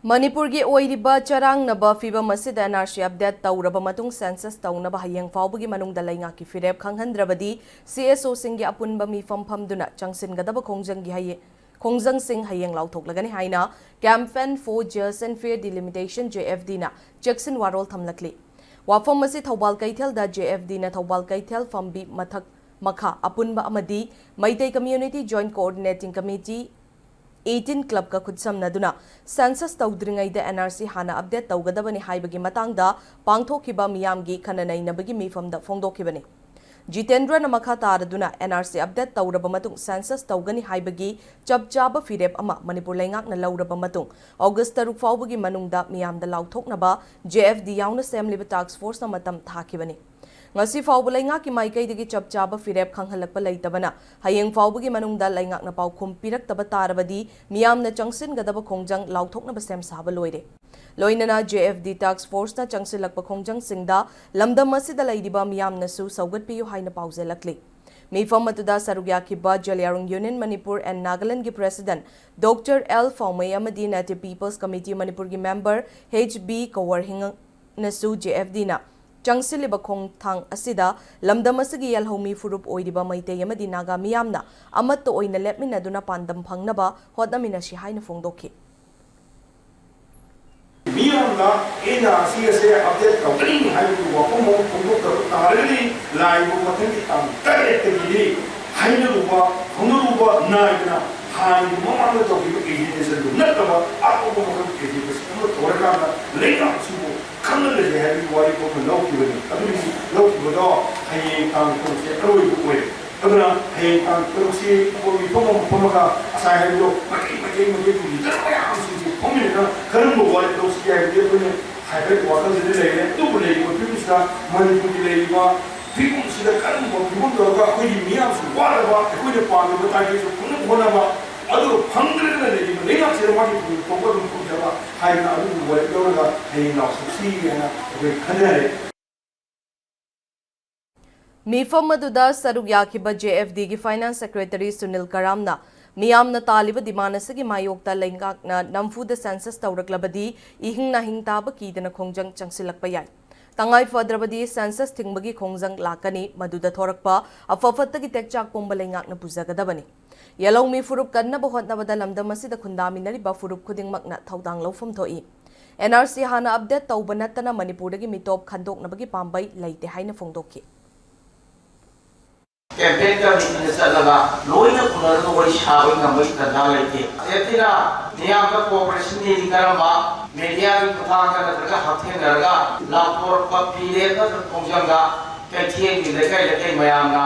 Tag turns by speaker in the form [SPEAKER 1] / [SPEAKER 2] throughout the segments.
[SPEAKER 1] Manipur gi oiriba charang naba fiba masida NRC update tawraba matung census tawnaba hayeng fawbagi manungda lainga ki firep khanghandrabadi CSO singi apunba mi famduna changsin gadaba khongjang gi khongjang sing hayeng lauthok lagani haina campaign for just and fair delimitation JFD na Jackson warol thamlakli wafam masi thawbal kaithel da JFD na thawbal kaithel fambi mathak makha apunba amadi maitai community joint coordinating committee 18 club ka khudsam naduna census tawdringai da NRC hana update tawgadabani haibagi matangda pangthokiba miyamgi khananai nabagi mifamda fongdokhibani Jitendra namakha taraduna NRC update tawraba matung census tawgani haibagi chapchaba firep ama Manipur laingak na lawraba matung August 3 fawbagi manungda miyamda lauthoknaba JFD yauna semliba task force na matam thakibani ngasi fawba laingak ki maikai digi chapchaba firep khanghalakpa leitabana hayeng fawbagi manungda laingak na paukhum piraktaba tarabadi miyamna changsin gadaba khongjang lauthokna basem saba loire loinana JFD task force na changsilakpa khongjang singda lamdam asida leidiba miyamna su saugatpiyu haina pauzelakli Mifam matuda sarugya kiba Jalyarung Union Manipur and Nagaland gi President Dr. L. Faumay amadi Native People's Committee Manipur gi member HB Kawarhing nasu JFD na Changsiliba khong thang asida lamdam asigi yalhomi furup oiriba maitei amadi naga miyamna amatto oina lepminaduna pandam phangnaba hodamina shi haina fongdokhi
[SPEAKER 2] miyamna ena CSA update company haibu wakomo fongdokta tarili laibu mathangi tam tarette haina ruba honoruba naina haini mamana toki education nataba akobo makam education torakana leina subo kanale je habi wari ko lauki bani aduni lauki bodo hayi kan ko se aroi ko we aduna hayi kan ko se ko mi pomo pomoka asai habi do maki tu ni da ya su pomi na karam bo wari do se habi de ko ne habi ko ka de le tu le ko tu sa mani ko le ba fikum sida karam bo fikum do ka ko ni miya su wala ba ko de pa no ta ke su ko bona ba adu phangdre le ni le ya se ma ki ko ko dum ko jaba hai na adu wa do ga hai na su si na we khanare
[SPEAKER 1] Mifam maduda sarugya kiba JFD gi Finance Secretary Sunil Karamna miyamna taliba dimanasagi mayokta laingakna namfuda census tawraklabadi ihingna hingtaba kidana khongjang changsilakpa yai tangai fadrabadi census tingbagi khongjang lakani maduda thorakpa afafattagi tekchak pomba laingakna pujagadabani Yalong mi furup kanna bahot na bada lamdam masida khundami nari ba furup khuding makna thaudang lawfam thoi NRC hana update tawbanatana Manipur dagi mitop khandok nabagi pambai leite haina fongdokhi
[SPEAKER 3] campaign ka nisalaga loina kunar no wai shawi ngambai tanda leite etina niyam ka cooperation ni karama media ki kutha ka daga hathe naraga lapor pa pile ka khongjanga kethiye gi lekai mayamna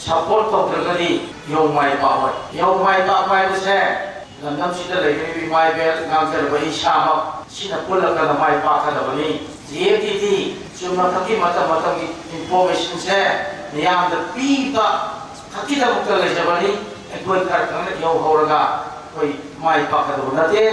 [SPEAKER 3] support of the gadi young my power se gandam sida lagi my bel ngam ser bani shama sida pula ka my pa ka da bani JFD chuma thaki mata information se niyam da pi ba thaki da mukta le jabani ekoi kar kan yo horaga koi my pa ka da na te